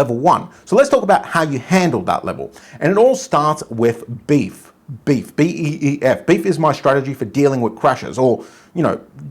level 1. So let's talk about how you handle that level. And it all starts with beef. Beef, B-E-E-F. Beef is my strategy for dealing with crashes, or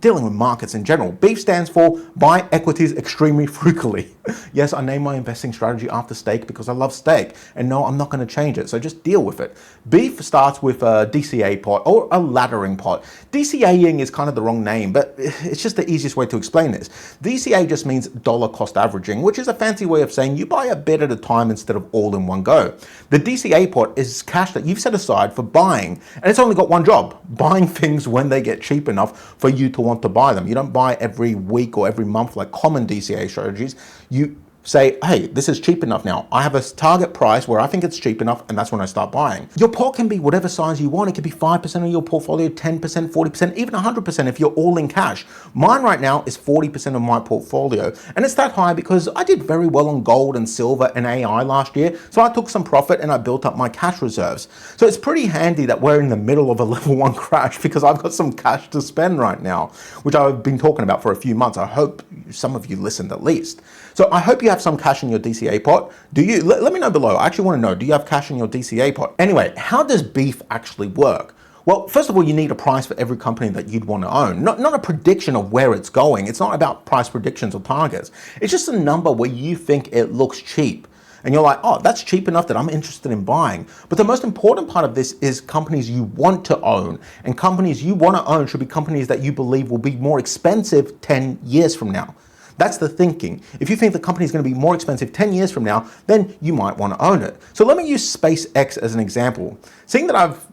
dealing with markets in general. Beef stands for buy equities extremely frugally. Yes, I named my investing strategy after steak because I love steak. And no, I'm not going to change it. So just deal with it. Beef starts with a DCA pot or a laddering pot. DCAing is kind of the wrong name, but it's just the easiest way to explain this. DCA just means dollar cost averaging, which is a fancy way of saying you buy a bit at a time instead of all in one go. The DCA pot is cash that you've set aside for buying, and it's only got one job: buying things when they get cheap enough for you to want to buy them. You don't buy every week or every month like common DCA strategies. You say, hey, this is cheap enough now. I have a target price where I think it's cheap enough, and that's when I start buying. Your pot can be whatever size you want. It could be 5% of your portfolio, 10%, 40%, even 100% if you're all in cash. Mine right now is 40% of my portfolio, and it's that high because I did very well on gold and silver and AI last year, so I took some profit and I built up my cash reserves. So it's pretty handy that we're in the middle of a level 1 crash because I've got some cash to spend right now, which I've been talking about for a few months. I hope some of you listened at least. So I hope you have some cash in your DCA pot. Do you? Let me know below. I actually want to know, do you have cash in your DCA pot? Anyway, how does beef actually work? Well, first of all, you need a price for every company that you'd want to own. Not a prediction of where it's going. It's not about price predictions or targets. It's just a number where you think it looks cheap. And you're like, oh, that's cheap enough that I'm interested in buying. But the most important part of this is companies you want to own. And companies you want to own should be companies that you believe will be more expensive 10 years from now. That's the thinking. If you think the company is going to be more expensive 10 years from now, then you might want to own it. So let me use SpaceX as an example. Seeing that I've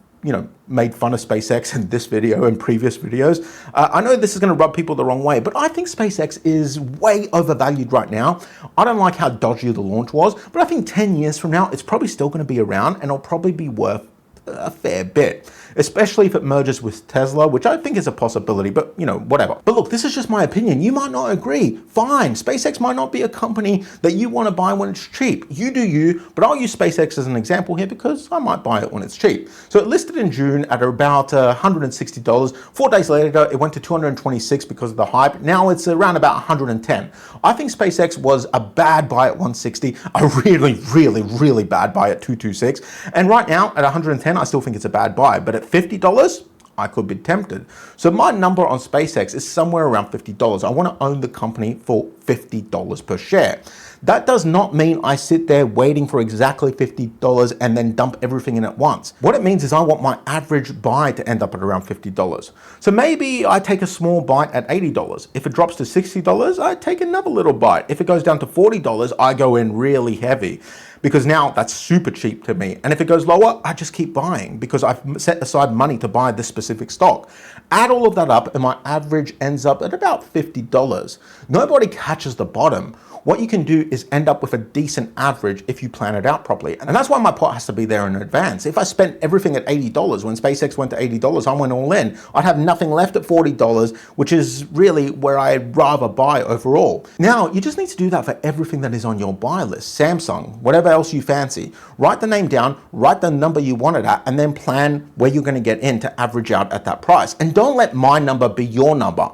made fun of SpaceX in this video and previous videos, I know this is going to rub people the wrong way, but I think SpaceX is way overvalued right now. I don't like how dodgy the launch was, but I think 10 years from now, it's probably still going to be around and it'll probably be worth a fair bit, especially if it merges with Tesla, which I think is a possibility, but whatever. But look, this is just my opinion. You might not agree. Fine. SpaceX might not be a company that you want to buy when it's cheap. You do you, but I'll use SpaceX as an example here because I might buy it when it's cheap. So it listed in June at about $160. 4 days later, it went to 226 because of the hype. Now it's around about 110. I think SpaceX was a bad buy at 160, a really, really, really bad buy at 226. And right now at 110, I still think it's a bad buy, but at $50, I could be tempted. So my number on SpaceX is somewhere around $50. I want to own the company for $50 per share. That does not mean I sit there waiting for exactly $50 and then dump everything in at once. What it means is I want my average buy to end up at around $50. So maybe I take a small bite at $80. If it drops to $60, I take another little bite. If it goes down to $40, I go in really heavy, because now that's super cheap to me. And if it goes lower, I just keep buying because I've set aside money to buy this specific stock. Add all of that up and my average ends up at about $50. Nobody catches the bottom. What you can do is end up with a decent average if you plan it out properly. And that's why my pot has to be there in advance. If I spent everything at $80, when SpaceX went to $80, I went all in. I'd have nothing left at $40, which is really where I'd rather buy overall. Now, you just need to do that for everything that is on your buy list. Samsung, whatever else you fancy. Write the name down, write the number you want it at, and then plan where you're going to get in to average out at that price. And don't let my number be your number.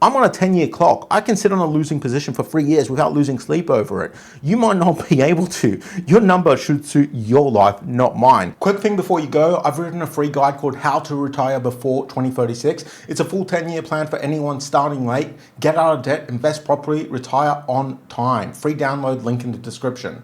I'm on a 10-year clock. I can sit on a losing position for 3 years without losing sleep over it. You might not be able to. Your number should suit your life, not mine. Quick thing before you go, I've written a free guide called How to Retire Before 2036. It's a full 10-year plan for anyone starting late. Get out of debt, invest properly, retire on time. Free download, link in the description.